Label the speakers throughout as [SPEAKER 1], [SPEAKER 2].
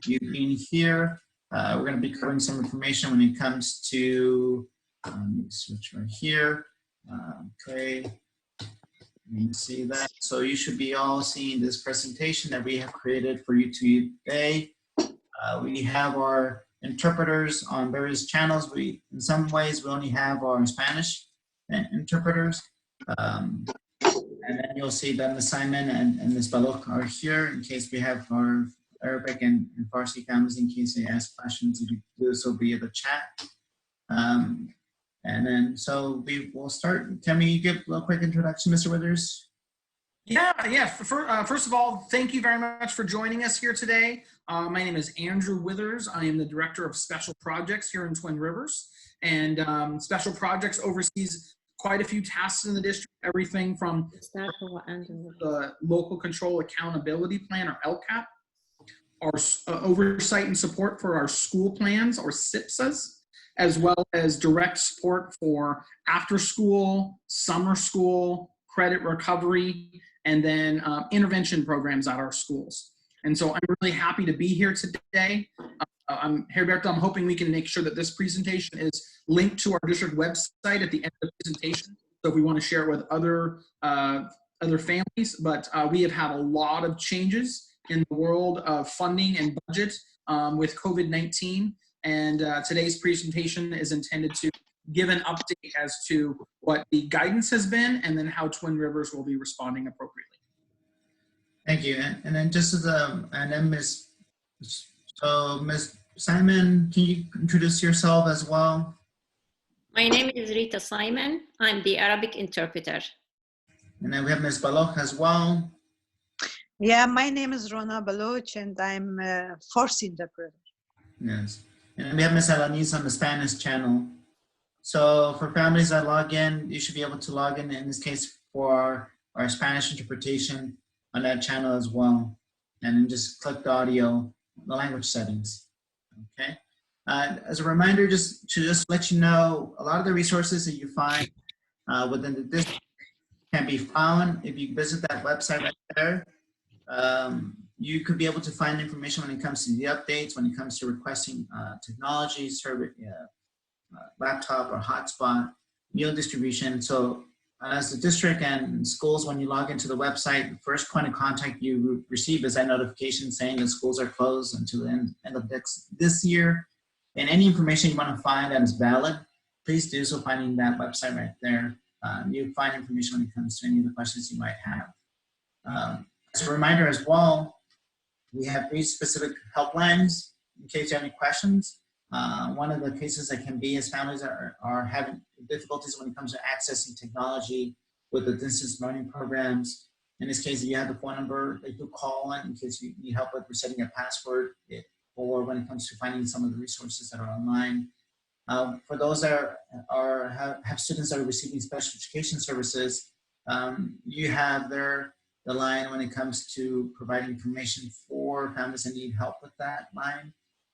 [SPEAKER 1] you being here. We're going to be covering some information when it comes to, let me switch right here. Okay, you can see that. So you should be all seeing this presentation that we have created for you today. We have our interpreters on various channels. In some ways, we only have our Spanish interpreters. And then you'll see that Ms. Simon and Ms. Balok are here in case we have our Arabic and Farsi families in case they ask questions. You can do so via the chat. And then, so we will start. Can we give a little quick introduction, Mr. Withers?
[SPEAKER 2] Yeah. First of all, thank you very much for joining us here today. My name is Andrew Withers. I am the Director of Special Projects here in Twin Rivers. And Special Projects oversees quite a few tasks in the district, everything from the Local Control Accountability Plan, or LCAP, our oversight and support for our school plans, or SIPSAs, as well as direct support for after school, summer school, credit recovery, and then intervention programs at our schools. And so I'm really happy to be here today. Herberto, I'm hoping we can make sure that this presentation is linked to our district website at the end of the presentation. So if we want to share it with other families, but we have had a lot of changes in the world of funding and budget with COVID-19. And today's presentation is intended to give an update as to what the guidance has been and then how Twin Rivers will be responding appropriately.
[SPEAKER 1] Thank you. And then just as and then Ms. Simon, can you introduce yourself as well?
[SPEAKER 3] My name is Rita Simon. I'm the Arabic interpreter.
[SPEAKER 1] And then we have Ms. Baloch as well.
[SPEAKER 4] Yeah, my name is Rona Baloch and I'm a Farsi interpreter.
[SPEAKER 1] Yes. And we have Ms. Alanis on the Spanish channel. So for families that log in, you should be able to log in this case for our Spanish interpretation on that channel as well. And then just click the audio, the language settings. Okay. As a reminder, just to let you know, a lot of the resources that you find within the district can be found if you visit that website right there. You could be able to find information when it comes to the updates, when it comes to requesting technology, laptop or hotspot, meal distribution. So as the district and schools, when you log into the website, the first point of contact you receive is that notification saying that schools are closed until the end of this year. And any information you want to find that is valid, please do so finding that website right there. You'll find information when it comes to any of the questions you might have. As a reminder as well, we have 3 specific helplines in case you have any questions. One of the cases that can be is families are having difficulties when it comes to accessing technology with the distance learning programs. In this case, you have the phone number that you call in case you need help with resetting a password or when it comes to finding some of the resources that are online. For those that have students that are receiving special education services, you have the line when it comes to providing information for families that need help with that line.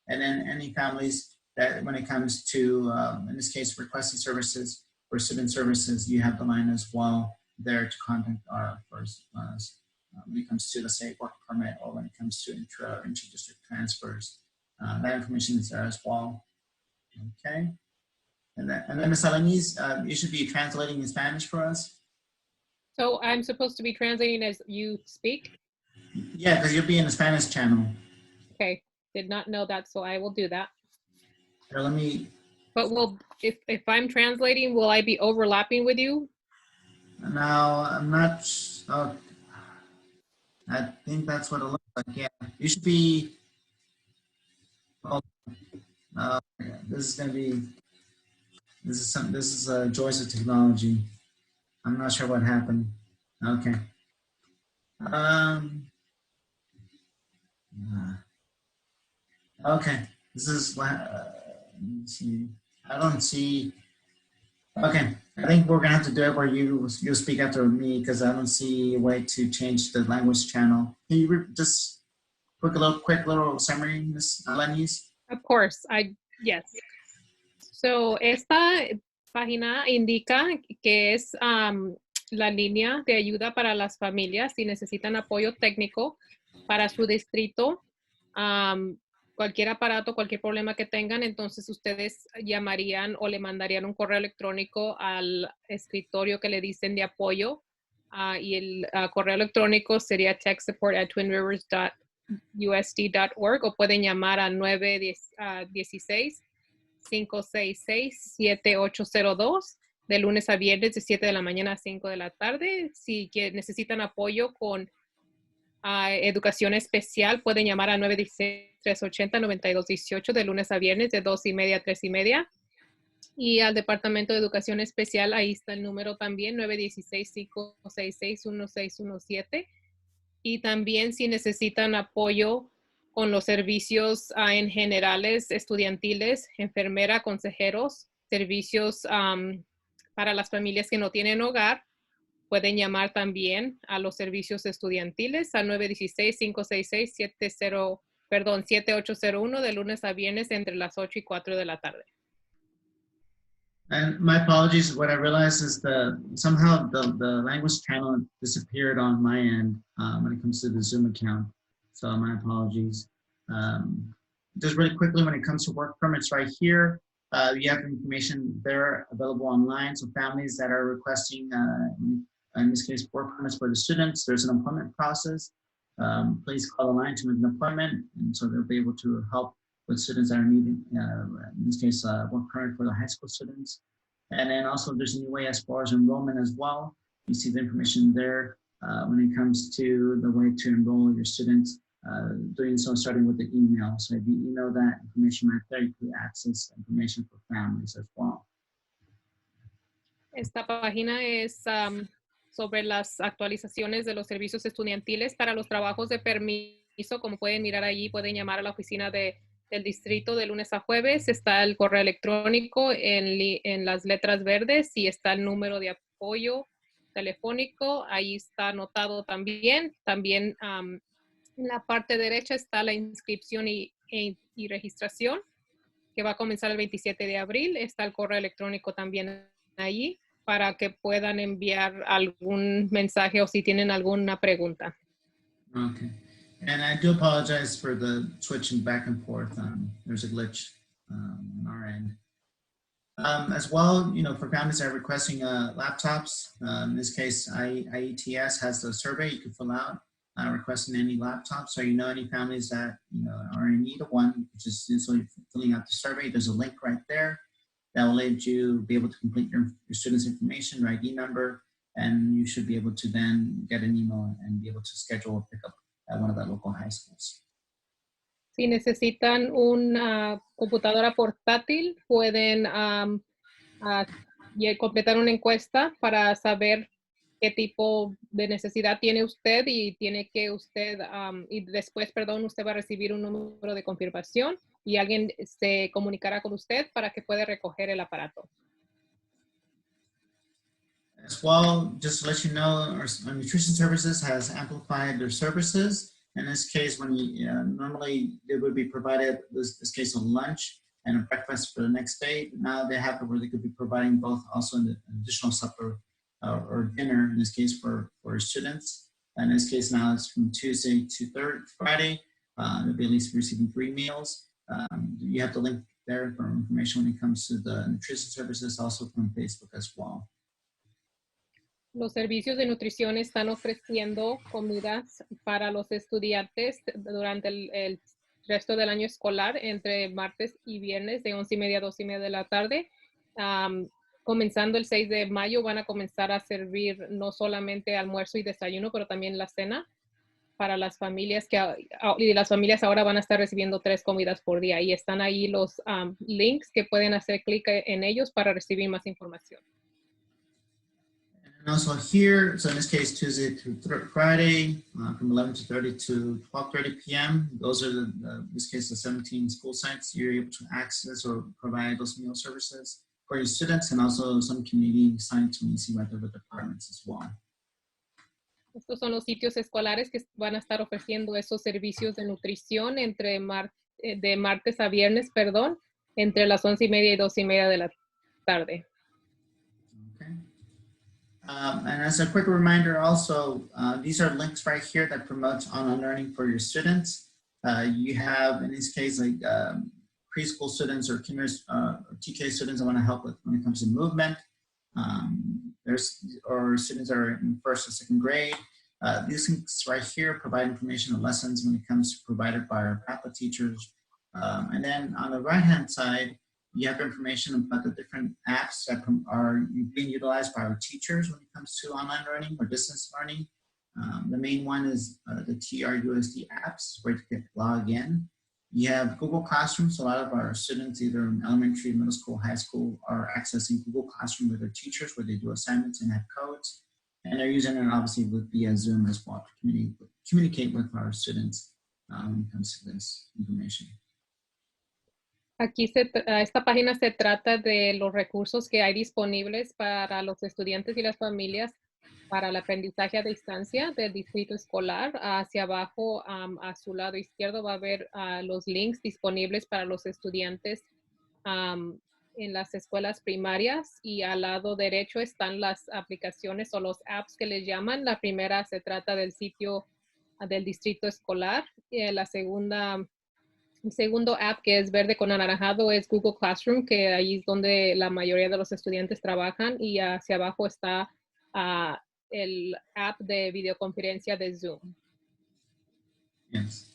[SPEAKER 1] And then any families that when it comes to, in this case, requesting services or student services, you have the line as well there to contact our first when it comes to, let's say, work permit or when it comes to intra-district transfers. That information is there as well. Okay. And then Ms. Alanis, you should be translating in Spanish for us.
[SPEAKER 5] So I'm supposed to be translating as you speak?
[SPEAKER 1] Yeah, because you'll be in the Spanish channel.
[SPEAKER 5] Okay, did not know that, so I will do that.
[SPEAKER 1] Here, let me.
[SPEAKER 5] But if I'm translating, will I be overlapping with you?
[SPEAKER 1] No, I'm not. Oh, I think that's what it looks like. Yeah, you should be. Oh, this is gonna be. This is joys of technology. I'm not sure what happened. Okay. Okay. This is. Let me see. I don't see. Okay. I think we're gonna have to do it where you speak after me because I don't see a way to change the language channel. Can you just quick little summary, Ms. Alanis?
[SPEAKER 5] Of course. Yes. So esta página indica que es la línea de ayuda para las familias si necesitan apoyo técnico para su distrito cualquier aparato, cualquier problema que tengan, entonces ustedes llamarían o le mandarían un correo electrónico al escritorio que le dicen de apoyo. Y el correo electrónico sería techsupport@twinrivers.usd.org o pueden llamar a 916-566-7802 de lunes a viernes de 7 de la mañana a 5 de la tarde. Si necesitan apoyo con educación especial, pueden llamar a 916-380-9218 de lunes a viernes de 2:30 a 3:30. Y al Departamento de Educación Especial, ahí está el número también, 916-566-1617. Y también si necesitan apoyo con los servicios en generales, estudiantiles, enfermera, consejeros, servicios para las familias que no tienen hogar, pueden llamar también a los servicios estudiantiles a 916-566-7801 de lunes a viernes entre las 8 y 4 de la tarde.
[SPEAKER 1] And my apologies. What I realized is somehow the language channel disappeared on my end when it comes to the Zoom account. So my apologies. Just really quickly, when it comes to work permits right here, you have information there available online. So families that are requesting, in this case, work permits for the students, there's an appointment process. Please call the line to make an appointment, and so they'll be able to help with students that are needing, in this case, work permit for the high school students. And then also there's a new way as far as enrollment as well. You see the information there when it comes to the way to enroll your students, doing so starting with the email. So if you email that information right there, you can access information for families as well.
[SPEAKER 5] Esta página es sobre las actualizaciones de los servicios estudiantiles para los trabajos de permiso. Como pueden mirar allí, pueden llamar a la oficina del distrito de lunes a jueves. Está el correo electrónico en las letras verdes y está el número de apoyo telefónico. Ahí está anotado también. También en la parte derecha está la inscripción y registración, que va a comenzar el 27 de abril. Está el correo electrónico también allí para que puedan enviar algún mensaje o si tienen alguna pregunta.
[SPEAKER 1] Okay. And I do apologize for the switching back and forth. There's a glitch on our end. As well, for families that are requesting laptops, in this case, IETS has the survey you can fill out requesting any laptops. So any families that are in need of one, just so you're filling out the survey, there's a link right there that will let you be able to complete your student's information, your ID number, and you should be able to then get an email and be able to schedule a pickup at one of the local high schools.
[SPEAKER 5] Si necesitan una computadora portátil, pueden completar una encuesta para saber qué tipo de necesidad tiene usted y tiene que usted, y después, usted va a recibir un número de confirmación y alguien se comunicará con usted para que pueda recoger el aparato.
[SPEAKER 1] As well, just to let you know, our nutrition services has amplified their services. In this case, when normally they would be provided, this case, a lunch and a breakfast for the next day. Now they have it where they could be providing both, also an additional supper or dinner, in this case, for students. In this case, now it's from Tuesday to Friday. They'll be at least receiving 3 meals. You have the link there for information when it comes to the nutrition services, also from Facebook as well.
[SPEAKER 5] Los servicios de nutrición están ofreciendo comidas para los estudiantes durante el resto del año escolar, entre martes y viernes de 11:30 a 2:30 de la tarde. Comenzando el 6 de mayo van a comenzar a servir no solamente almuerzo y desayuno, pero también la cena para las familias y las familias ahora van a estar recibiendo 3 comidas por día. Y están ahí los links que pueden hacer clic en ellos para recibir más información.
[SPEAKER 1] And also here, so in this case, Tuesday through Friday, from 11:30 to 12:30 p.m. Those are in this case, the 17 school sites you're able to access or provide those meal services for your students, and also some community sites when you see right there with departments as well.
[SPEAKER 5] Estos son los sitios escolares que van a estar ofreciendo esos servicios de nutrición de martes a viernes, entre las 11:30 y 2:30 de la tarde.
[SPEAKER 1] Okay. And as a quick reminder also, these are links right here that promote online learning for your students. You have, in this case, like preschool students or TK students that want to help with when it comes to movement. Or students that are in first or second grade. These things right here provide information on lessons when it comes to provided by our PAPA teachers. And then on the right-hand side, you have information about the different apps that are being utilized by our teachers when it comes to online learning or distance learning. The main one is the TRUSD apps, where you can log in. You have Google Classroom, so a lot of our students, either in elementary, middle school, high school, are accessing Google Classroom with their teachers, where they do assignments and have codes. And they're using it obviously via Zoom as well to communicate with our students when it comes to this information.
[SPEAKER 5] Aquí esta página se trata de los recursos que hay disponibles para los estudiantes y las familias para el aprendizaje a distancia del distrito escolar. Hacia abajo, a su lado izquierdo, va a haber los links disponibles para los estudiantes en las escuelas primarias, y al lado derecho están las aplicaciones o los apps que les llaman. La primera se trata del sitio del distrito escolar. El segundo app, que es verde con anaranjado, es Google Classroom, que ahí es donde la mayoría de los estudiantes trabajan, y hacia abajo está el app de videoconferencia de Zoom.
[SPEAKER 1] Yes.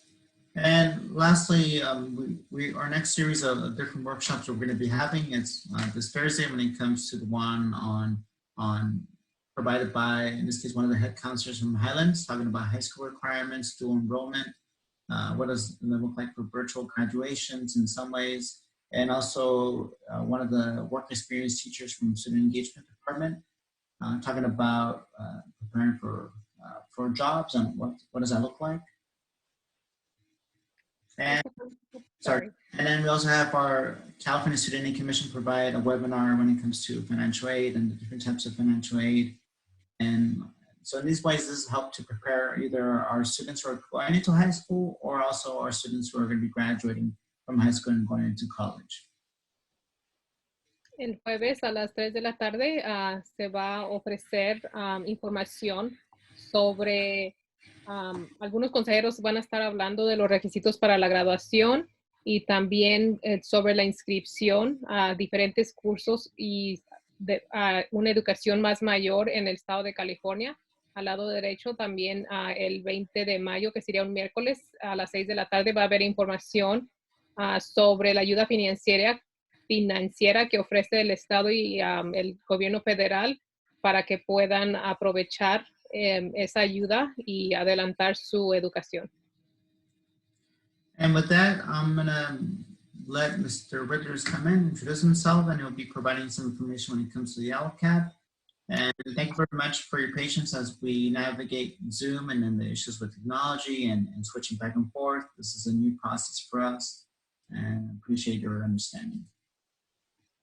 [SPEAKER 1] And lastly, our next series of different workshops we're going to be having is this Thursday when it comes to the one on provided by, in this case, one of the head counselors from Highlands, talking about high school requirements, dual enrollment, what does it look like for virtual graduations in some ways, and also one of the work experience teachers from student engagement department, talking about preparing for jobs and what does that look like. And sorry. And then we also have our California Student Aid Commission provide a webinar when it comes to financial aid and the different types of financial aid. And so in these ways, this helps to prepare either our students who are going into high school or also our students who are going to be graduating from high school and going into college.
[SPEAKER 5] El jueves a las 3 de la tarde se va a ofrecer información sobre algunos consejeros van a estar hablando de los requisitos para la graduación, y también sobre la inscripción a diferentes cursos y una educación más mayor en el estado de California. Al lado derecho también el 20 de mayo, que sería un miércoles, a las 6 de la tarde va a haber información sobre la ayuda financiera que ofrece el estado y el gobierno federal para que puedan aprovechar esa ayuda y adelantar su educación.
[SPEAKER 1] And with that, I'm going to let Mr. Withers come in, introduce himself, and he'll be providing some information when it comes to the LCAP. And thank you very much for your patience as we navigate Zoom and then the issues with technology and switching back and forth. This is a new process for us, and appreciate your understanding.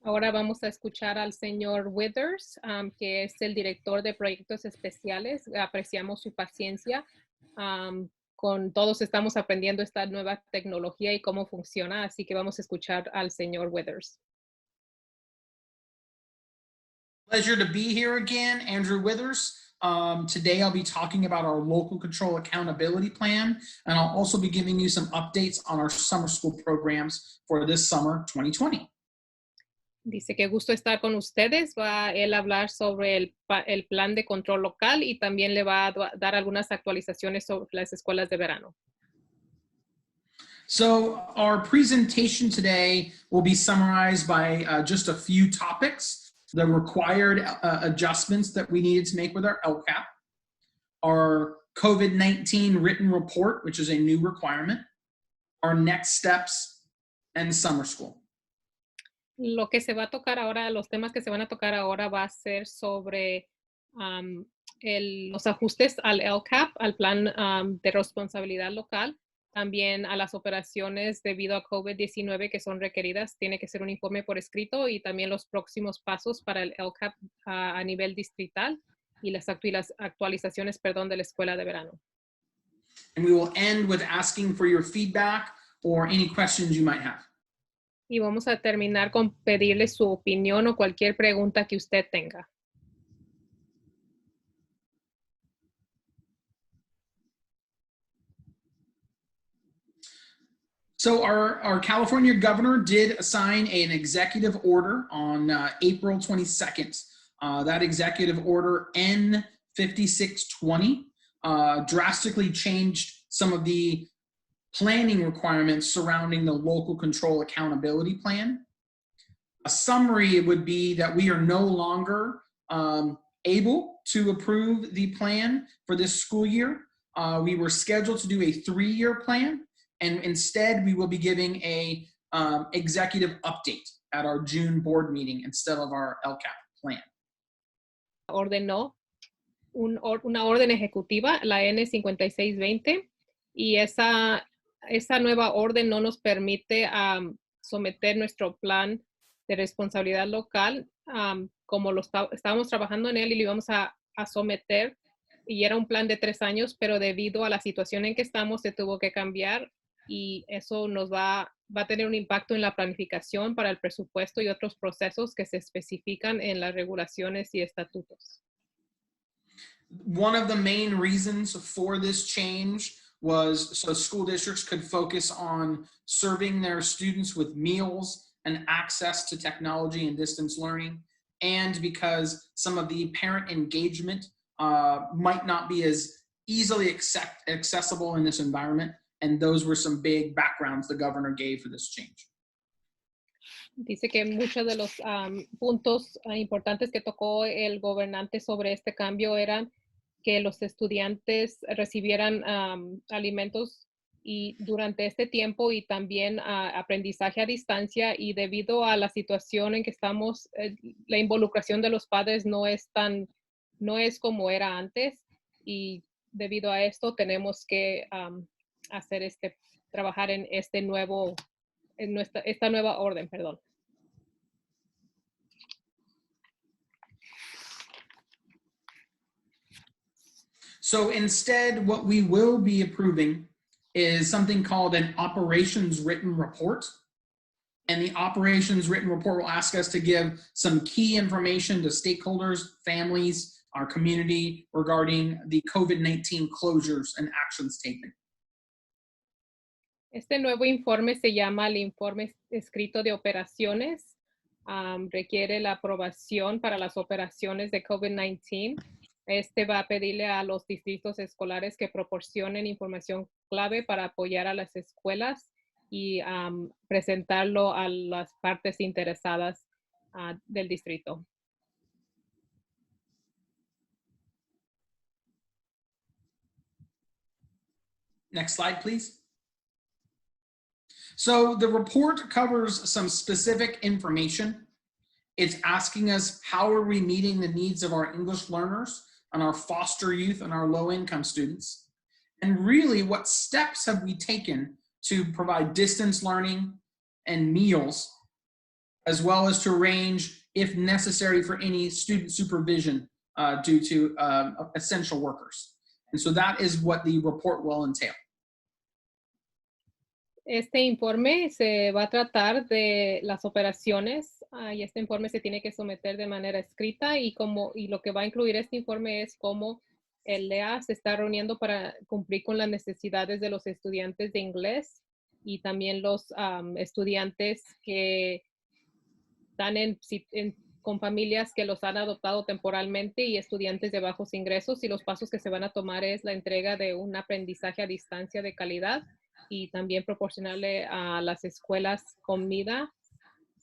[SPEAKER 5] Ahora vamos a escuchar al señor Withers, que es el director de proyectos especiales. Apreciamos su paciencia. Con todos estamos aprendiendo esta nueva tecnología y cómo funciona, así que vamos a escuchar al señor Withers.
[SPEAKER 2] Pleasure to be here again, Andrew Withers. Today I'll be talking about our local control accountability plan, and I'll also be giving you some updates on our summer school programs for this summer 2020.
[SPEAKER 5] Dice que gusto estar con ustedes. Va él a hablar sobre el plan de control local y también le va a dar algunas actualizaciones sobre las escuelas de verano.
[SPEAKER 2] So our presentation today will be summarized by just a few topics, the required adjustments that we needed to make with our LCAP, our COVID-19 written report, which is a new requirement, our next steps, and summer school.
[SPEAKER 5] Lo que se va a tocar ahora, los temas que se van a tocar ahora va a ser sobre los ajustes al LCAP, al plan de responsabilidad local, también a las operaciones debido a COVID-19 que son requeridas. Tiene que ser un informe por escrito, y también los próximos pasos para el LCAP a nivel distrital y las actualizaciones, de la escuela de verano.
[SPEAKER 2] And we will end with asking for your feedback or any questions you might have.
[SPEAKER 5] Y vamos a terminar con pedirle su opinión o cualquier pregunta que usted tenga.
[SPEAKER 2] So our California governor did assign an executive order on April 22nd. That executive order N5620 drastically changed some of the planning requirements surrounding the local control accountability plan. A summary would be that we are no longer able to approve the plan for this school year. We were scheduled to do a 3-year plan, and instead we will be giving a executive update at our June board meeting instead of our LCAP plan.
[SPEAKER 5] Ordenó una orden ejecutiva, la N5620, y esa nueva orden no nos permite someter nuestro plan de responsabilidad local como estábamos trabajando en él y lo íbamos a someter, y era un plan de 3 años, pero debido a la situación en que estamos se tuvo que cambiar, y eso nos va a tener un impacto en la planificación para el presupuesto y otros procesos que se especifican en las regulaciones y estatutos.
[SPEAKER 2] One of the main reasons for this change was so school districts could focus on serving their students with meals and access to technology and distance learning, and because some of the parent engagement might not be as easily accessible in this environment, and those were some big backgrounds the governor gave for this change.
[SPEAKER 5] Dice que muchos de los puntos importantes que tocó el gobernante sobre este cambio eran que los estudiantes recibieran alimentos y durante este tiempo, y también aprendizaje a distancia, y debido a la situación en que estamos, la involucración de los padres no es como era antes, y debido a esto tenemos que trabajar en esta nueva orden, perdón.
[SPEAKER 2] So instead, what we will be approving is something called an operations written report. And the operations written report will ask us to give some key information to stakeholders, families, our community regarding the COVID-19 closures and actions taken.
[SPEAKER 5] Este nuevo informe se llama el informe escrito de operaciones. Requiere la aprobación para las operaciones de COVID-19. Este va a pedirle a los distritos escolares que proporcionen información clave para apoyar a las escuelas y presentarlo a las partes interesadas del distrito.
[SPEAKER 2] Next slide, please. So the report covers some specific information. It's asking us how are we meeting the needs of our English learners and our foster youth and our low-income students? And really, what steps have we taken to provide distance learning and meals, as well as to arrange, if necessary, for any student supervision due to essential workers. And so that is what the report will entail.
[SPEAKER 5] Este informe se va a tratar de las operaciones y este informe se tiene que someter de manera escrita, y lo que va a incluir este informe es cómo el LEA se está reuniendo para cumplir con las necesidades de los estudiantes de inglés y también los estudiantes que están con familias que los han adoptado temporalmente y estudiantes de bajos ingresos, y los pasos que se van a tomar es la entrega de un aprendizaje a distancia de calidad y también proporcionarle a las escuelas comida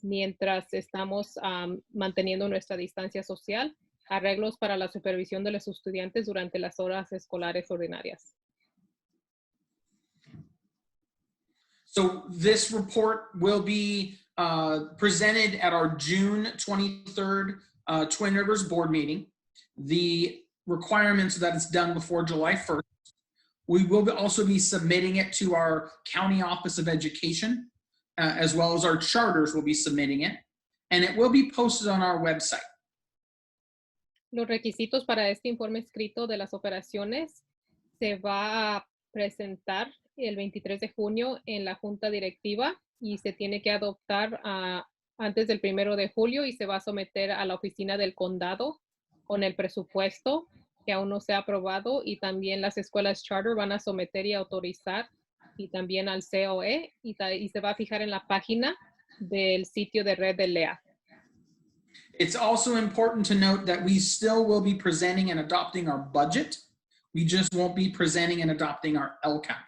[SPEAKER 5] mientras estamos manteniendo nuestra distancia social, arreglos para la supervisión de los estudiantes durante las horas escolares ordinarias.
[SPEAKER 2] So this report will be presented at our June 23rd Twin Rivers board meeting. The requirements that it's done before July 1st. We will also be submitting it to our County Office of Education, as well as our charters will be submitting it, and it will be posted on our website.
[SPEAKER 5] Los requisitos para este informe escrito de las operaciones se va a presentar el 23 de junio en la Junta Directiva y se tiene que adoptar antes del 1 de julio y se va a someter a la Oficina del Condado con el presupuesto que aún no se ha aprobado, y también las escuelas charter van a someter y autorizar y también al COE y se va a fijar en la página del sitio de red de LEA.
[SPEAKER 2] It's also important to note that we still will be presenting and adopting our budget. We just won't be presenting and adopting our LCAP.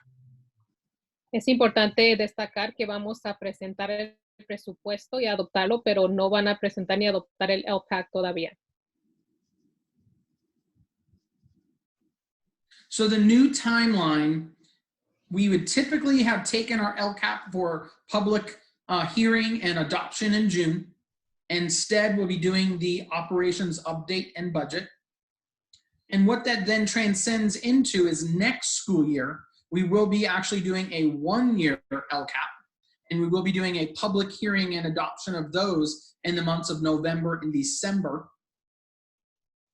[SPEAKER 5] Es importante destacar que vamos a presentar el presupuesto y adoptarlo, pero no van a presentar ni adoptar el LCAP todavía.
[SPEAKER 2] So the new timeline, we would typically have taken our LCAP for public hearing and adoption in June. Instead, we'll be doing the operations update and budget. And what that then transcends into is next school year, we will be actually doing a one-year LCAP, and we will be doing a public hearing and adoption of those in the months of November and December.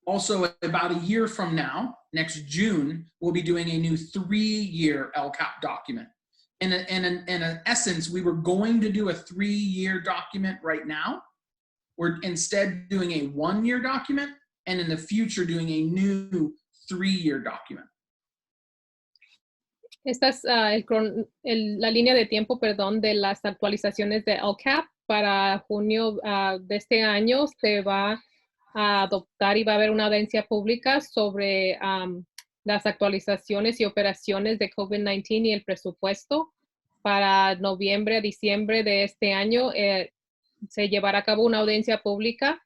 [SPEAKER 2] Also, about a year from now, next June, we'll be doing a new 3-year LCAP document. In essence, we were going to do a 3-year document right now. We're instead doing a 1-year document, and in the future doing a new 3-year document.
[SPEAKER 5] Esta es la línea de tiempo, perdón, de las actualizaciones de LCAP. Para junio de este año se va a adoptar y va a haber una audiencia pública sobre las actualizaciones y operaciones de COVID-19 y el presupuesto. Para noviembre a diciembre de este año se llevará a cabo una audiencia pública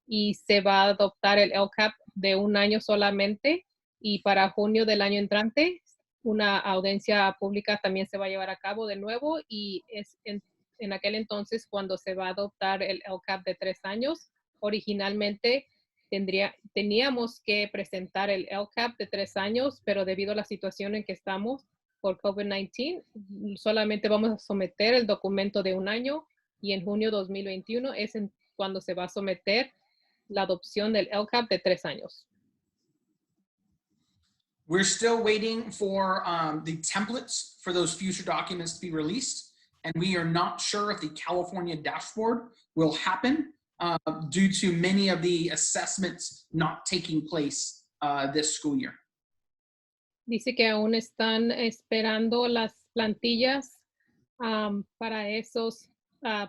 [SPEAKER 5] y se va a adoptar el LCAP de un año solamente, y para junio del año entrante una audiencia pública también se va a llevar a cabo de nuevo, y es en aquel entonces cuando se va a adoptar el LCAP de 3 años. Originalmente teníamos que presentar el LCAP de 3 años, pero debido a la situación en que estamos por COVID-19, solamente vamos a someter el documento de un año, y en junio 2021 es cuando se va a someter la adopción del LCAP de 3 años.
[SPEAKER 2] We're still waiting for the templates for those future documents to be released, and we are not sure if the California dashboard will happen due to many of the assessments not taking place this school year.
[SPEAKER 5] Dice que aún están esperando las plantillas para esos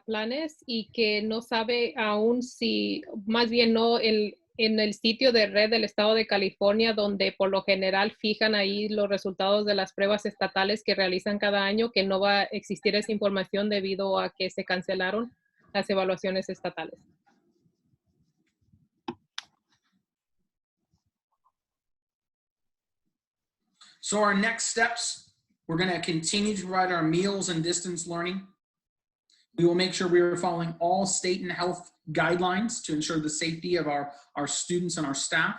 [SPEAKER 5] planes, y que no sabe aún si, más bien no, en el sitio de red del estado de California, donde por lo general fijan ahí los resultados de las pruebas estatales que realizan cada año, que no va a existir esa información debido a que se cancelaron las evaluaciones estatales.
[SPEAKER 2] So our next steps, we're going to continue to provide our meals and distance learning. We will make sure we are following all state and health guidelines to ensure the safety of our students and our staff.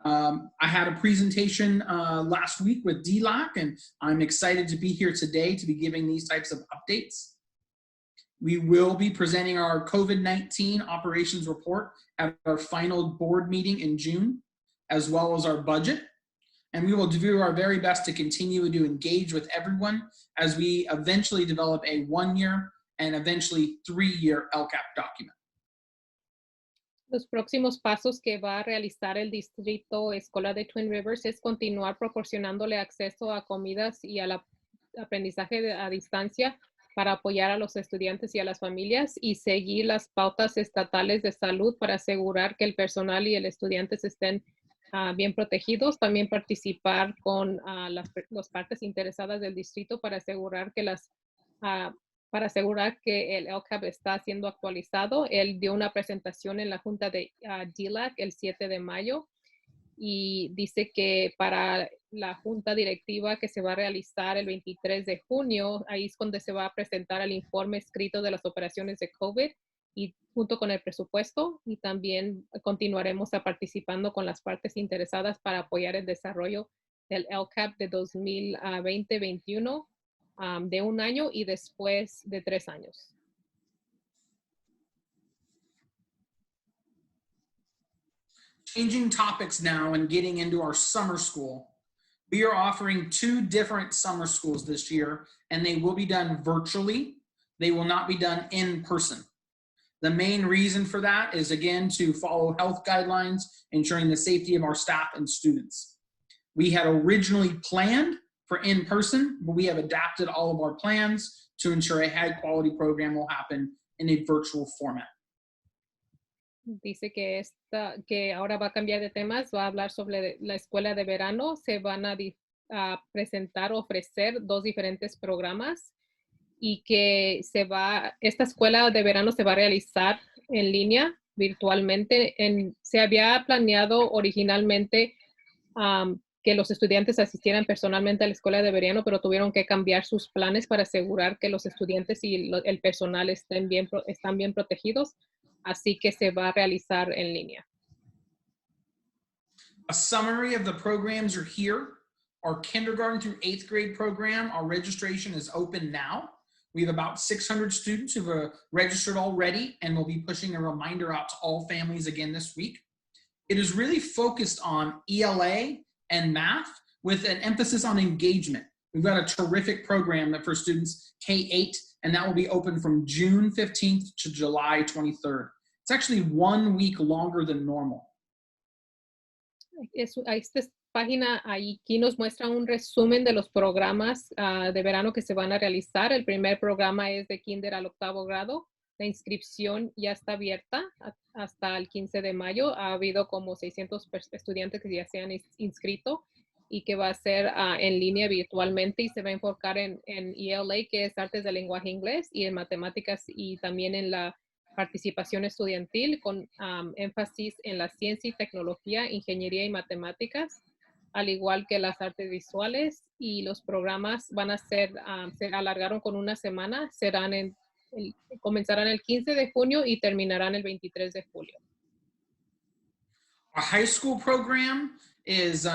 [SPEAKER 2] I had a presentation last week with DLAC, and I'm excited to be here today to be giving these types of updates. We will be presenting our COVID-19 operations report at our final board meeting in June, as well as our budget. And we will do our very best to continue to engage with everyone as we eventually develop a 1-year and eventually 3-year LCAP document.
[SPEAKER 5] Los próximos pasos que va a realizar el Distrito Escolar de Twin Rivers es continuar proporcionándole acceso a comidas y al aprendizaje a distancia para apoyar a los estudiantes y a las familias, y seguir las pautas estatales de salud para asegurar que el personal y el estudiantes estén bien protegidos. También participar con las partes interesadas del distrito para asegurar que el LCAP está siendo actualizado. Él dio una presentación en la junta de DLAC el 7 de mayo, y dice que para la junta directiva que se va a realizar el 23 de junio, ahí es donde se va a presentar el informe escrito de las operaciones de COVID, y junto con el presupuesto, y también continuaremos participando con las partes interesadas para apoyar el desarrollo del LCAP de 2020-21 de un año y después de 3 años.
[SPEAKER 2] Changing topics now and getting into our summer school. We are offering 2 different summer schools this year, and they will be done virtually. They will not be done in person. The main reason for that is, again, to follow health guidelines, ensuring the safety of our staff and students. We had originally planned for in-person, but we have adapted all of our plans to ensure a high-quality program will happen in a virtual format.
[SPEAKER 5] Dice que ahora va a cambiar de temas, va a hablar sobre la escuela de verano. Se van a presentar, ofrecer 2 diferentes programas y que esta escuela de verano se va a realizar en línea, virtualmente. Se había planeado originalmente que los estudiantes asistieran personalmente a la escuela de verano, pero tuvieron que cambiar sus planes para asegurar que los estudiantes y el personal están bien protegidos. Así que se va a realizar en línea.
[SPEAKER 2] A summary of the programs are here. Our kindergarten through 8th grade program, our registration is open now. We have about 600 students who've registered already, and we'll be pushing a reminder out to all families again this week. It is really focused on ELA and math with an emphasis on engagement. We've got a terrific program for students K-8, and that will be open from June 15th to July 23rd. It's actually 1 week longer than normal.
[SPEAKER 5] Esta página aquí nos muestra un resumen de los programas de verano que se van a realizar. El primer programa es de kinder al 8º grado. La inscripción ya está abierta hasta el 15 de mayo. Ha habido como 600 estudiantes que ya se han inscrito y que va a ser en línea virtualmente y se va a enfocar en ELA, que es Artes del Lenguaje Inglés, y en Matemáticas y también en la participación estudiantil con énfasis en la ciencia y tecnología, ingeniería y matemáticas, al igual que las artes visuales. Y los programas van a se alargaron con una semana, comenzarán el 15 de junio y terminarán el 23 de julio.
[SPEAKER 2] Our high school program is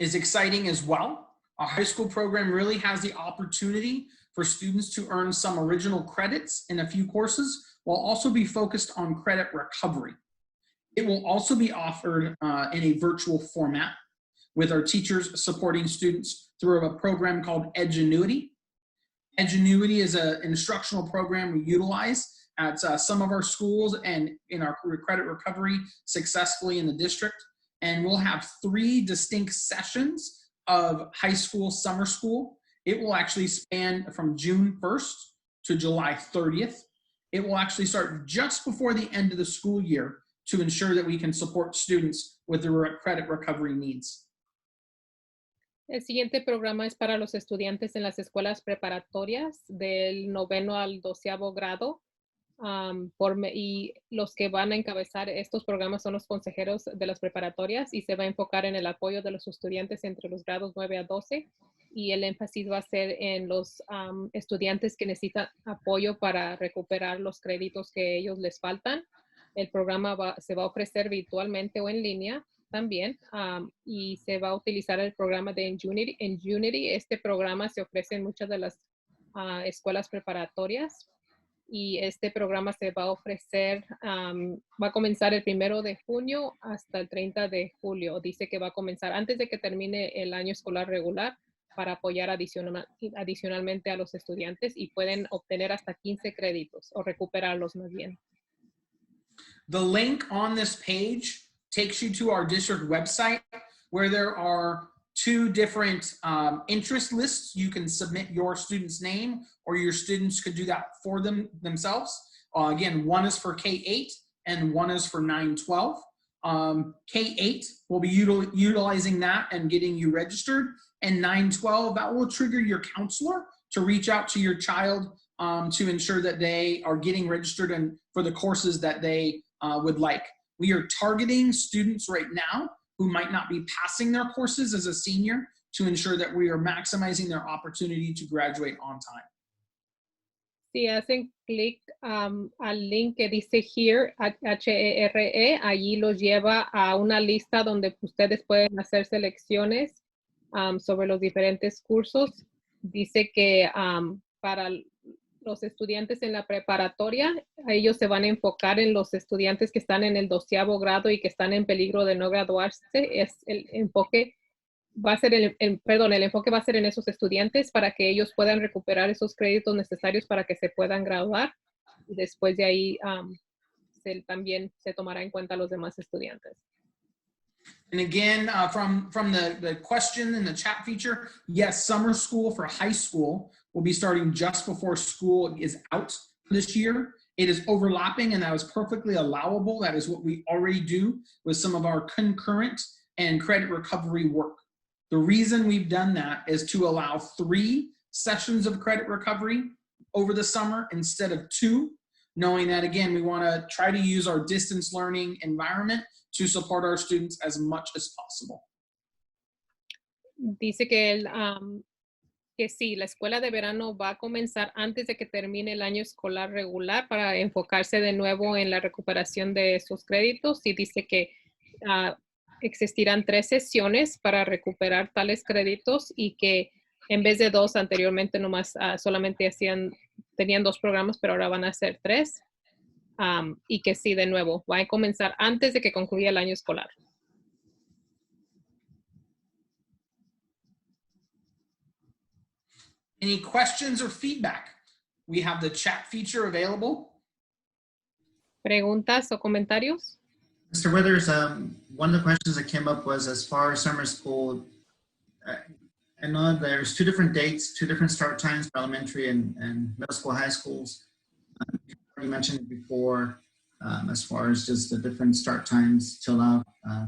[SPEAKER 2] exciting as well. Our high school program really has the opportunity for students to earn some original credits in a few courses, while also be focused on credit recovery. It will also be offered in a virtual format with our teachers supporting students through a program called Edgenuity. Edgenuity is an instructional program we utilize at some of our schools and in our credit recovery successfully in the district. And we'll have 3 distinct sessions of high school summer school. It will actually span from June 1st to July 30th. It will actually start just before the end of the school year to ensure that we can support students with their credit recovery needs.
[SPEAKER 5] El siguiente programa es para los estudiantes en las escuelas preparatorias del 9º al 12º grado. Y los que van a encabezar estos programas son los consejeros de las preparatorias y se va a enfocar en el apoyo de los estudiantes entre los grados 9 a 12 y el énfasis va a ser en los estudiantes que necesitan apoyo para recuperar los créditos que ellos les faltan. El programa se va a ofrecer virtualmente o en línea también y se va a utilizar el programa de Unity. Este programa se ofrece en muchas de las escuelas preparatorias. Y este programa se va a ofrecer, va a comenzar el 1 de junio hasta el 30 de julio. Dice que va a comenzar antes de que termine el año escolar regular para apoyar adicionalmente a los estudiantes y pueden obtener hasta 15 créditos o recuperarlos más bien.
[SPEAKER 2] The link on this page takes you to our district website where there are 2 different interest lists. You can submit your student's name or your students could do that for themselves. Again, one is for K-8 and one is for 9-12. K-8 will be utilizing that and getting you registered, and 9-12, that will trigger your counselor to reach out to your child to ensure that they are getting registered and for the courses that they would like. We are targeting students right now who might not be passing their courses as a senior to ensure that we are maximizing their opportunity to graduate on time.
[SPEAKER 5] Si hacen clic al link que dice Here, H-E-R-E, allí los lleva a una lista donde ustedes pueden hacer selecciones sobre los diferentes cursos. Dice que para los estudiantes en la preparatoria, ellos se van a enfocar en los estudiantes que están en el 12º grado y que están en peligro de no graduarse. El enfoque va a ser el enfoque va a ser en esos estudiantes para que ellos puedan recuperar esos créditos necesarios para que se puedan graduar. Y después de ahí también se tomará en cuenta a los demás estudiantes.
[SPEAKER 2] And again, from the question in the chat feature, yes, summer school for high school will be starting just before school is out this year. It is overlapping, and that is perfectly allowable. That is what we already do with some of our concurrent and credit recovery work. The reason we've done that is to allow 3 sessions of credit recovery over the summer instead of 2, knowing that, again, we want to try to use our distance learning environment to support our students as much as possible.
[SPEAKER 5] Dice que que sí, la escuela de verano va a comenzar antes de que termine el año escolar regular para enfocarse de nuevo en la recuperación de esos créditos, y dice que existirán 3 sesiones para recuperar tales créditos, y que en vez de 2 anteriormente nomás solamente tenían 2 programas, pero ahora van a ser 3. Y que sí, de nuevo, va a comenzar antes de que concluya el año escolar.
[SPEAKER 2] Any questions or feedback? We have the chat feature available.
[SPEAKER 5] ¿Preguntas o comentarios?
[SPEAKER 1] Mr. Withers, one of the questions that came up was as far as summer school, I know there's 2 different dates, 2 different start times for elementary and middle school, high schools. You mentioned before, as far as just the different start times to allow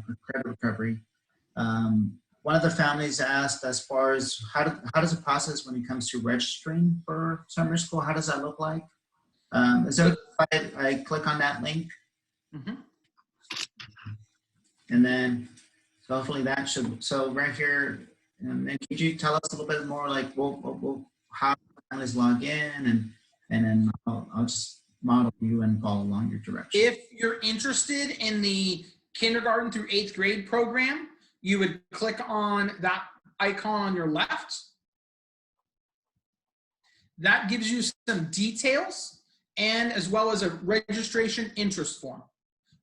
[SPEAKER 1] for credit recovery. One of the families asked as far as how does it process when it comes to registering for summer school? How does that look like? Is there if I click on that link?
[SPEAKER 2] Mm-hmm.
[SPEAKER 1] And then so hopefully that should, so right here, and then could you tell us a little bit more like how families log in, and then I'll just model you and follow along your direction.
[SPEAKER 2] If you're interested in the kindergarten through 8th grade program, you would click on that icon on your left. That gives you some details, and as well as a registration interest form.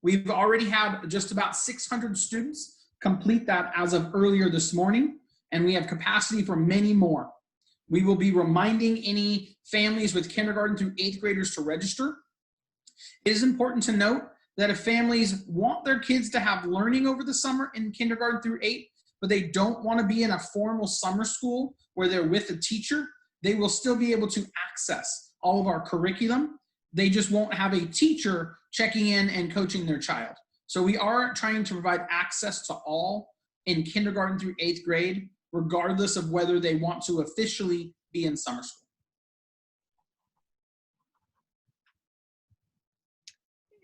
[SPEAKER 2] We've already had just about 600 students complete that as of earlier this morning, and we have capacity for many more. We will be reminding any families with kindergarten through 8th graders to register. It is important to note that if families want their kids to have learning over the summer in kindergarten through 8, but they don't want to be in a formal summer school where they're with a teacher, they will still be able to access all of our curriculum. They just won't have a teacher checking in and coaching their child. So we are trying to provide access to all in kindergarten through 8th grade, regardless of whether they want to officially be in summer school.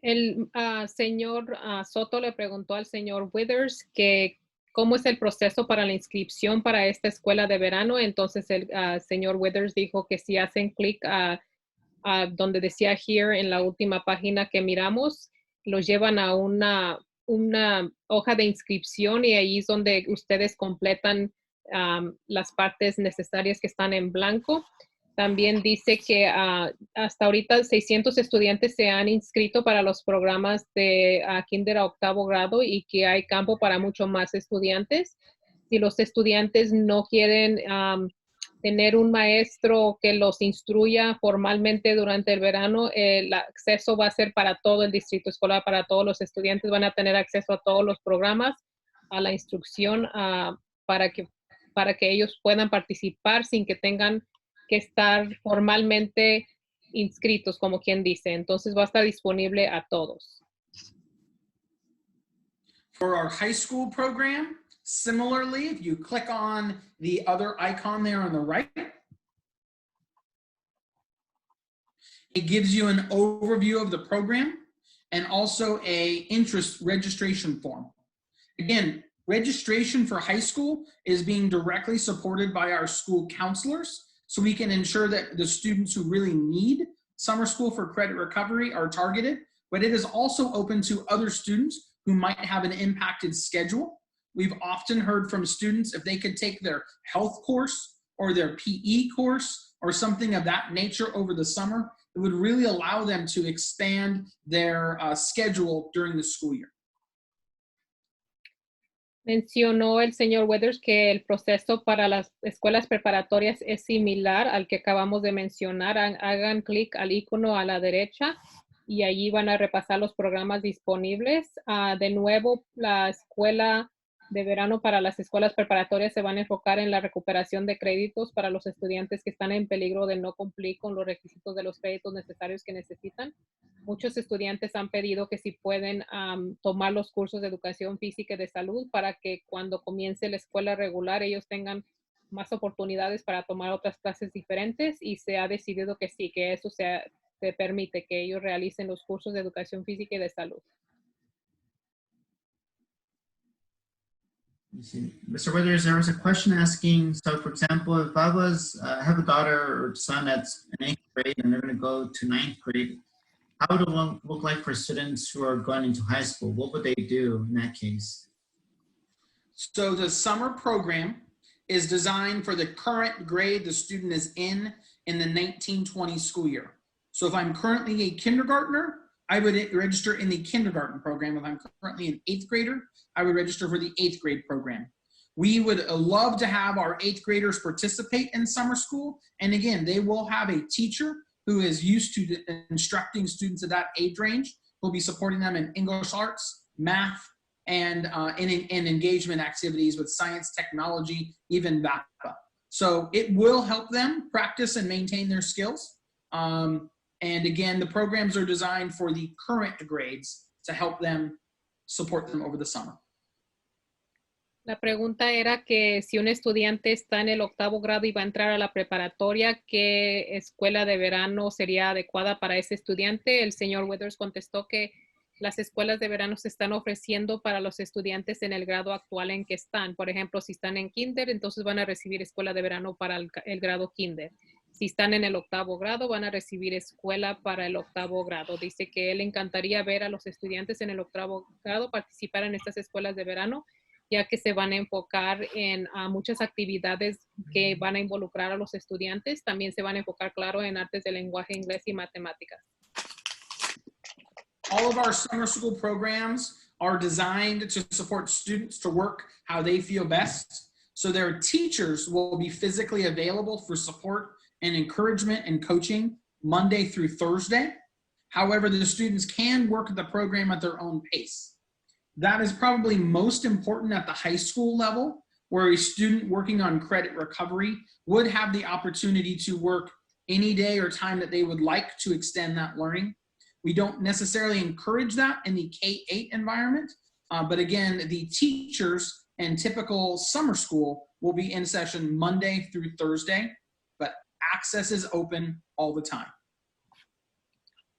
[SPEAKER 5] El señor Soto le preguntó al señor Withers que cómo es el proceso para la inscripción para esta escuela de verano. Entonces el señor Withers dijo que si hacen clic donde decía here en la última página que miramos, los llevan a una hoja de inscripción, y ahí es donde ustedes completan las partes necesarias que están en blanco. También dice que hasta ahorita 600 estudiantes se han inscrito para los programas de kinder a 8º grado, y que hay campo para mucho más estudiantes. Si los estudiantes no quieren tener un maestro que los instruya formalmente durante el verano, el acceso va a ser para todo el distrito escolar, para todos los estudiantes van a tener acceso a todos los programas, a la instrucción para que ellos puedan participar sin que tengan que estar formalmente inscritos, como quien dice. Entonces va a estar disponible a todos.
[SPEAKER 2] For our high school program, similarly, if you click on the other icon there on the right, it gives you an overview of the program and also a interest registration form. Again, registration for high school is being directly supported by our school counselors, so we can ensure that the students who really need summer school for credit recovery are targeted, but it is also open to other students who might have an impacted schedule. We've often heard from students if they could take their health course or their PE course or something of that nature over the summer, it would really allow them to expand their schedule during the school year.
[SPEAKER 5] Mencionó el señor Weathers que el proceso para las escuelas preparatorias es similar al que acabamos de mencionar. Hagan clic al icono a la derecha y allí van a repasar los programas disponibles. De nuevo, la escuela de verano para las escuelas preparatorias se van a enfocar en la recuperación de créditos para los estudiantes que están en peligro de no cumplir con los requisitos de los créditos necesarios que necesitan. Muchos estudiantes han pedido que si pueden tomar los cursos de educación física y de salud para que cuando comience la escuela regular ellos tengan más oportunidades para tomar otras clases diferentes, y se ha decidido que sí, que eso se permite que ellos realicen los cursos de educación física y de salud.
[SPEAKER 1] Mr. Withers, there was a question asking, so for example, if I have a daughter or son that's in 8th grade and they're going to go to 9th grade, how would it look like for students who are going into high school? What would they do in that case?
[SPEAKER 2] So the summer program is designed for the current grade the student is in the 1920 school year. So if I'm currently a kindergartner, I would register in the kindergarten program. If I'm currently an 8th grader, I would register for the 8th grade program. We would love to have our 8th graders participate in summer school. And again, they will have a teacher who is used to instructing students at that age range. We'll be supporting them in English arts, math, and in engagement activities with science, technology, even VAPA. So it will help them practice and maintain their skills. And again, the programs are designed for the current grades to help them support them over the summer.
[SPEAKER 5] La pregunta era que si un estudiante está en el 8º grado y va a entrar a la preparatoria, ¿qué escuela de verano sería adecuada para ese estudiante? El señor Withers contestó que las escuelas de verano se están ofreciendo para los estudiantes en el grado actual en que están. Por ejemplo, si están en kinder, entonces van a recibir escuela de verano para el grado kinder. Si están en el 8º grado, van a recibir escuela para el 8º grado. Dice que él le encantaría ver a los estudiantes en el 8º grado participar en estas escuelas de verano, ya que se van a enfocar en muchas actividades que van a involucrar a los estudiantes. También se van a enfocar, claro, en artes de lenguaje, inglés y matemáticas.
[SPEAKER 2] All of our summer school programs are designed to support students to work how they feel best. So their teachers will be physically available for support and encouragement and coaching Monday through Thursday. However, the students can work the program at their own pace. That is probably most important at the high school level, where a student working on credit recovery would have the opportunity to work any day or time that they would like to extend that learning. We don't necessarily encourage that in the K-8 environment, but again, the teachers in typical summer school will be in session Monday through Thursday, but access is open all the time.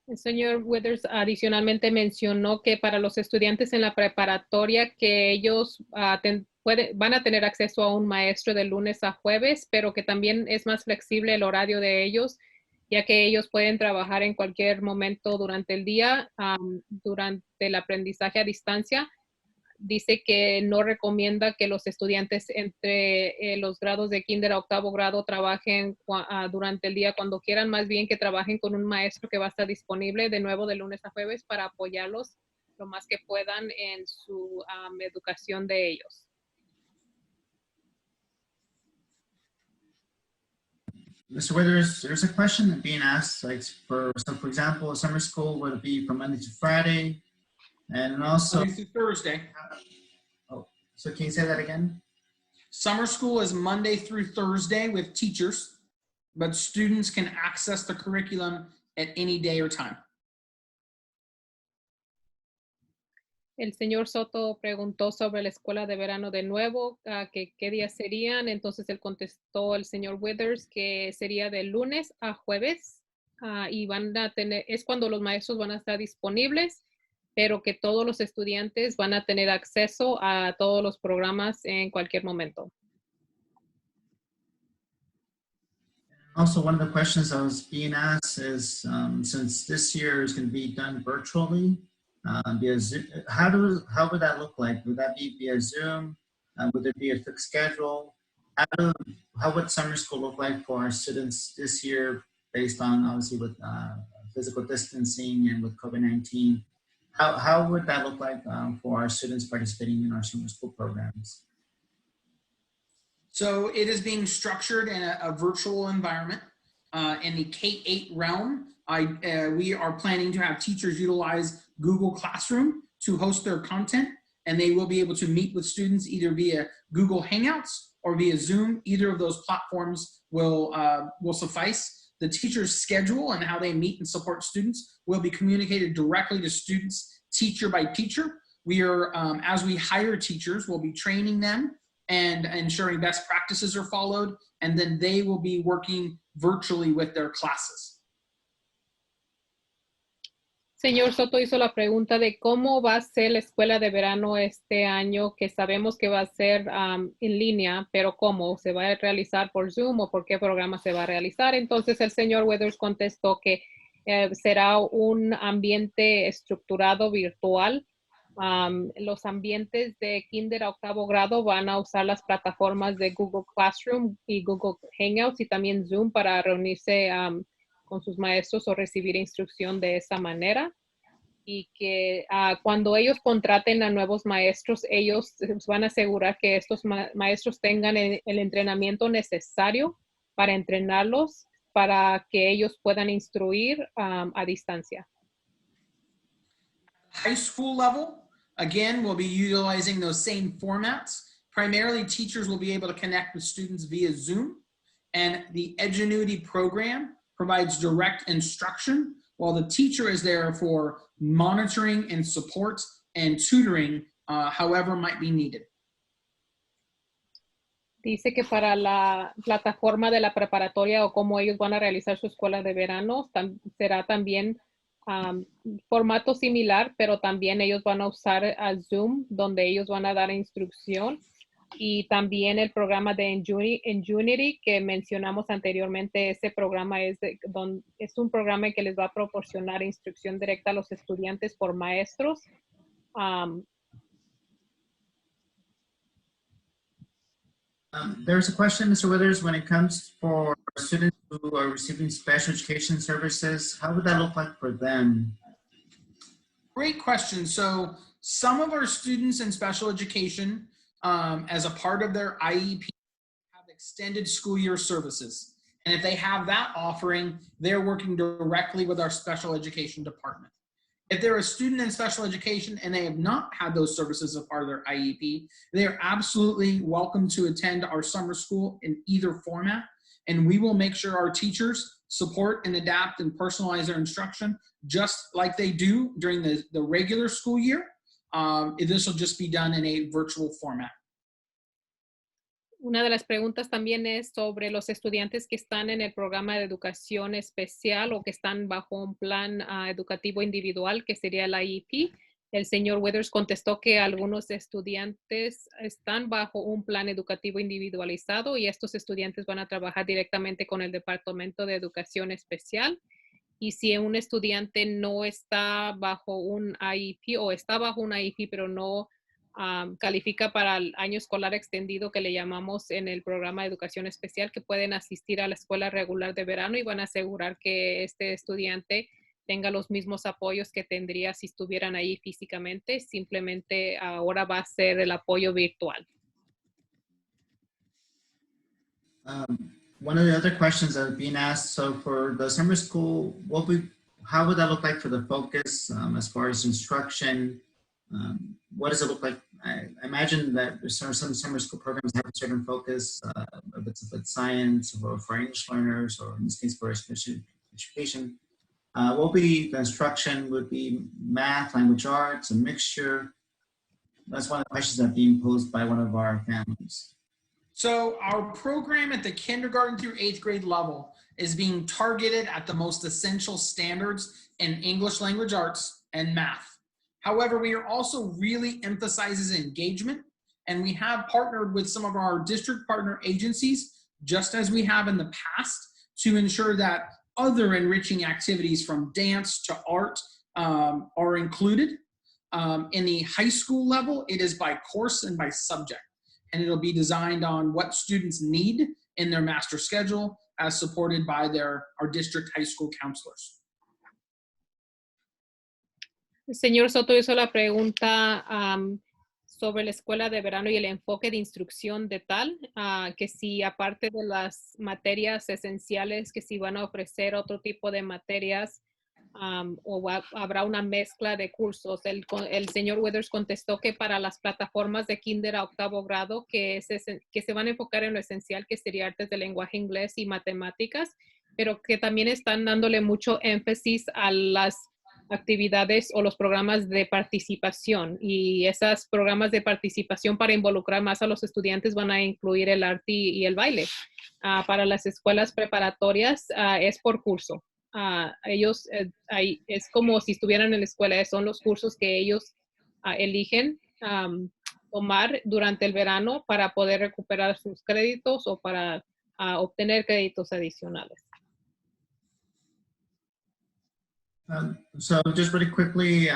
[SPEAKER 5] El señor Withers adicionalmente mencionó que para los estudiantes en la preparatoria que ellos van a tener acceso a un maestro de lunes a jueves, pero que también es más flexible el horario de ellos, ya que ellos pueden trabajar en cualquier momento durante el día, durante el aprendizaje a distancia. Dice que no recomienda que los estudiantes entre los grados de kinder a 8º grado trabajen durante el día cuando quieran, más bien que trabajen con un maestro que va a estar disponible de nuevo de lunes a jueves para apoyarlos lo más que puedan en su educación de ellos.
[SPEAKER 1] Mr. Withers, there's a question being asked, like for example, summer school would be from Monday to Friday, and also
[SPEAKER 2] Monday through Thursday.
[SPEAKER 1] Oh, so can you say that again?
[SPEAKER 2] Summer school is Monday through Thursday with teachers, but students can access the curriculum at any day or time.
[SPEAKER 5] El señor Soto preguntó sobre la escuela de verano de nuevo, que qué días serían. Entonces él contestó el señor Withers que sería de lunes a jueves, y van a tener, es cuando los maestros van a estar disponibles, pero que todos los estudiantes van a tener acceso a todos los programas en cualquier momento.
[SPEAKER 1] Also, one of the questions that was being asked is, since this year is going to be done virtually, via Zoom, how would that look like? Would that be via Zoom? Would there be a fixed schedule? How would summer school look like for our students this year, based on obviously with physical distancing and with COVID-19? How would that look like for our students participating in our summer school programs?
[SPEAKER 2] So it is being structured in a virtual environment. In the K-8 realm, We are planning to have teachers utilize Google Classroom to host their content, and they will be able to meet with students either via Google Hangouts or via Zoom. Either of those platforms will suffice. The teacher's schedule and how they meet and support students will be communicated directly to students, teacher by teacher. We are, as we hire teachers, we'll be training them and ensuring best practices are followed, and then they will be working virtually with their classes.
[SPEAKER 5] Señor Soto hizo la pregunta de cómo va a ser la escuela de verano este año, que sabemos que va a ser en línea, pero cómo se va a realizar por Zoom o por qué programa se va a realizar. Entonces el señor Withers contestó que será un ambiente estructurado virtual. Los ambientes de kinder a octavo grado van a usar las plataformas de Google Classroom y Google Hangouts y también Zoom para reunirse con sus maestros o recibir instrucción de esa manera, y que cuando ellos contraten a nuevos maestros, ellos van a asegurar que estos maestros tengan el entrenamiento necesario para entrenarlos para que ellos puedan instruir a distancia.
[SPEAKER 2] High school level, again, we'll be utilizing those same formats. Primarily, teachers will be able to connect with students via Zoom, and the Edgenuity program provides direct instruction, while the teacher is there for monitoring and support and tutoring, however might be needed.
[SPEAKER 5] Dice que para la plataforma de la preparatoria o cómo ellos van a realizar su escuela de verano, será también formato similar, pero también ellos van a usar a Zoom, donde ellos van a dar instrucción. Y también el programa de Unity que mencionamos anteriormente, ese programa es un programa que les va a proporcionar instrucción directa a los estudiantes por maestros.
[SPEAKER 1] There's a question, Mr. Withers, when it comes for students who are receiving special education services, how would that look like for them?
[SPEAKER 2] Great question. So some of our students in special education, as a part of their IEP, have extended school year services. And if they have that offering, they're working directly with our special education department. If they're a student in special education and they have not had those services as part of their IEP, they are absolutely welcome to attend our summer school in either format. And we will make sure our teachers support and adapt and personalize their instruction just like they do during the regular school year. This will just be done in a virtual format.
[SPEAKER 5] Una de las preguntas también es sobre los estudiantes que están en el programa de educación especial o que están bajo un plan educativo individual, que sería el IEP. El señor Withers contestó que algunos estudiantes están bajo un plan educativo individualizado y estos estudiantes van a trabajar directamente con el Departamento de Educación Especial. Y si un estudiante no está bajo un IEP o está bajo un IEP pero no califica para el año escolar extendido que le llamamos en el programa de educación especial, que pueden asistir a la escuela regular de verano y van a asegurar que este estudiante tenga los mismos apoyos que tendría si estuvieran ahí físicamente. Simplemente ahora va a ser el apoyo virtual.
[SPEAKER 1] One of the other questions that are being asked, so for the summer school, how would that look like for the focus as far as instruction? What does it look like? I imagine that there's some summer school programs have a certain focus, if it's science or for English learners, or in this case for special education. What would be the instruction? Would be math, language arts, a mixture? That's one of the questions that are being posed by one of our families.
[SPEAKER 2] So our program at the kindergarten through 8th grade level is being targeted at the most essential standards in English language arts and math. However, we are also really emphasizes engagement, and we have partnered with some of our district partner agencies, just as we have in the past, to ensure that other enriching activities from dance to art are included. In the high school level, it is by course and by subject, and it'll be designed on what students need in their master schedule as supported by our district high school counselors.
[SPEAKER 5] El señor Soto hizo la pregunta sobre la escuela de verano y el enfoque de instrucción de tal, que si aparte de las materias esenciales, que si van a ofrecer otro tipo de materias habrá una mezcla de cursos. El señor Withers contestó que para las plataformas de kinder a octavo grado, que se van a enfocar en lo esencial, que sería artes de lenguaje inglés y matemáticas, pero que también están dándole mucho énfasis a las actividades o los programas de participación, y esos programas de participación para involucrar más a los estudiantes van a incluir el arte y el baile. Para las escuelas preparatorias es por curso. Ellos es como si estuvieran en la escuela, son los cursos que ellos eligen tomar durante el verano para poder recuperar sus créditos o para obtener créditos adicionales.
[SPEAKER 1] So just really quickly,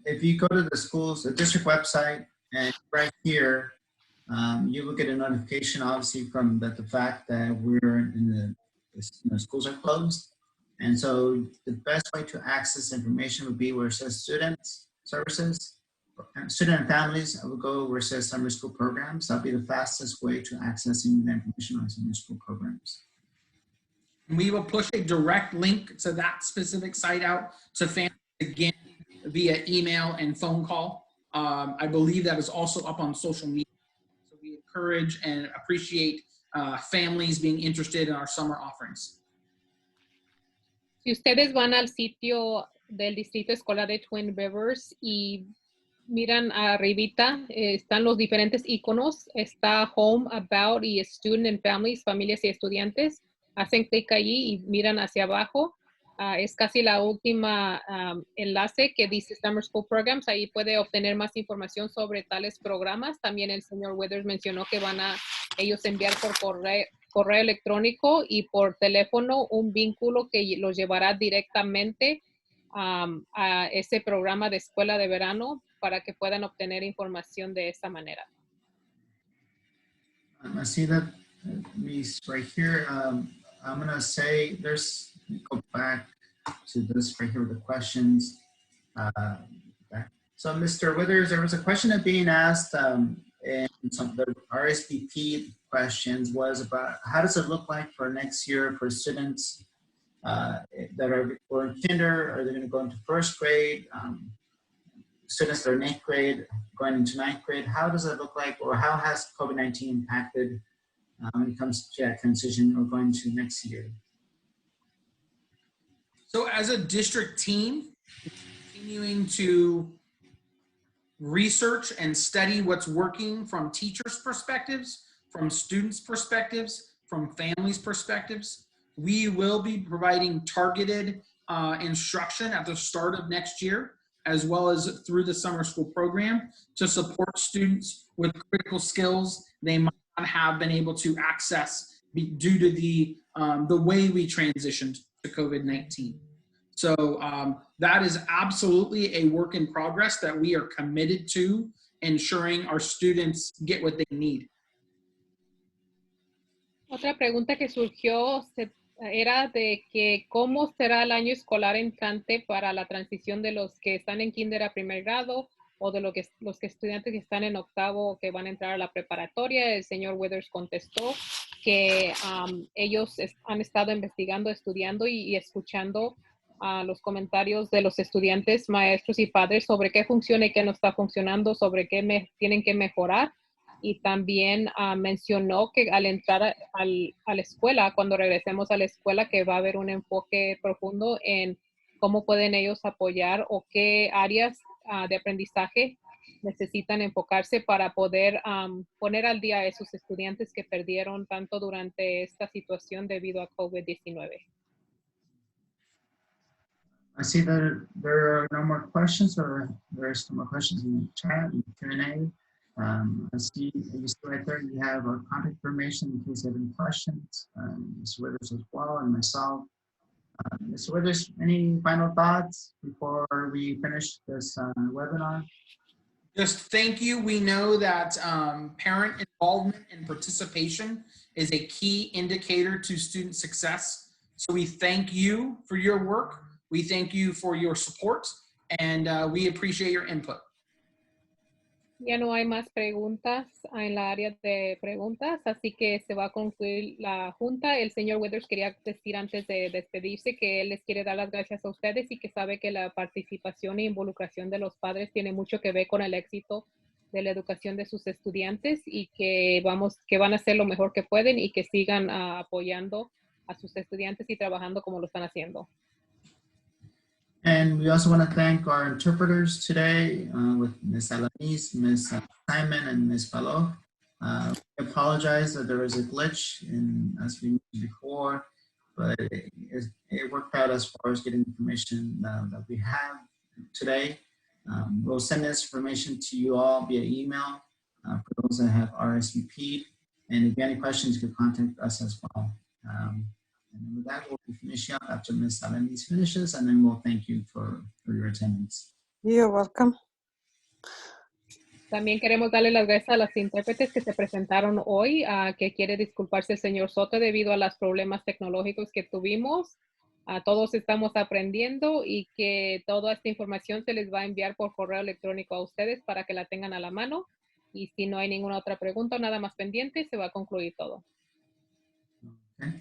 [SPEAKER 1] if you go to the district website, and right here, you will get a notification, obviously, from the fact that we're in the schools are closed. And so the best way to access information would be where it says students, services, student and families. I would go where it says summer school programs. That'll be the fastest way to accessing the information on summer school programs.
[SPEAKER 2] We will push a direct link to that specific site out to families again via email and phone call. I believe that is also up on social media. So we encourage and appreciate families being interested in our summer offerings.
[SPEAKER 5] Si ustedes van al sitio del Distrito Escolar de Twin Rivers y miran arribita, están los diferentes iconos. Está Home, About y Student and Families, familias y estudiantes. Hacen clic allí y miran hacia abajo. Es casi la última enlace que dice Summer School Programs. Ahí puede obtener más información sobre tales programas. También el señor Withers mencionó que van a ellos enviar por correo electrónico y por teléfono un vínculo que los llevará directamente a ese programa de escuela de verano para que puedan obtener información de esa manera.
[SPEAKER 1] I see that right here. I'm going to say go back to this right here with the questions. So Mr. Withers, there was a question that being asked in some of the RSVP questions was about how does it look like for next year for students that are in kinder, are they going to go into first grade? Students that are in 8th grade going into 9th grade, how does it look like, or how has COVID-19 impacted when it comes to that transition or going to next year?
[SPEAKER 2] So as a district team, continuing to research and study what's working from teachers' perspectives, from students' perspectives, from families' perspectives. We will be providing targeted instruction at the start of next year, as well as through the summer school program, to support students with critical skills they might not have been able to access due to the way we transitioned to COVID-19. So that is absolutely a work in progress that we are committed to ensuring our students get what they need.
[SPEAKER 5] Otra pregunta que surgió era de que cómo será el año escolar entrante para la transición de los que están en kinder a primer grado o de los que estudiantes que están en octavo que van a entrar a la preparatoria. El señor Withers contestó que ellos han estado investigando, estudiando y escuchando los comentarios de los estudiantes, maestros y padres sobre qué funciona y qué no está funcionando, sobre qué tienen que mejorar. Y también mencionó que al entrar a la escuela, cuando regresemos a la escuela, que va a haber un enfoque profundo en cómo pueden ellos apoyar o qué áreas de aprendizaje necesitan enfocarse para poder poner al día a esos estudiantes que perdieron tanto durante esta situación debido a COVID-19.
[SPEAKER 1] I see that there are no more questions, or there's no more questions in the chat and Q&A. I see right there you have our contact information in case you have any questions. Mr. Withers as well, and myself. Mr. Withers, any final thoughts before we finish this webinar?
[SPEAKER 2] Just thank you. We know that parent involvement and participation is a key indicator to student success. So we thank you for your work. We thank you for your support, and we appreciate your input.
[SPEAKER 5] Ya no hay más preguntas en la área de preguntas, así que se va a concluir la junta. El señor Withers quería decir antes de despedirse que él les quiere dar las gracias a ustedes y que sabe que la participación e involucración de los padres tiene mucho que ver con el éxito de la educación de sus estudiantes y que van a hacer lo mejor que pueden y que sigan apoyando a sus estudiantes y trabajando como lo están haciendo.
[SPEAKER 1] And we also want to thank our interpreters today with Ms. Alanis, Ms. Simon, and Ms. Palo. We apologize that there was a glitch as we mentioned before, but it worked out as far as getting information that we have today. We'll send this information to you all via email for those that have RSVP'd. And if you have any questions, you can contact us as well. And with that, we'll be finishing up after Ms. Alanis finishes, and then we'll thank you for your attendance.
[SPEAKER 4] You're welcome.
[SPEAKER 5] También queremos darle las gracias a las intérpretes que se presentaron hoy, que quiere disculparse el señor Soto debido a los problemas tecnológicos que tuvimos. Todos estamos aprendiendo y que toda esta información se les va a enviar por correo electrónico a ustedes para que la tengan a la mano. Y si no hay ninguna otra pregunta o nada más pendiente, se va a concluir todo.
[SPEAKER 1] Okay.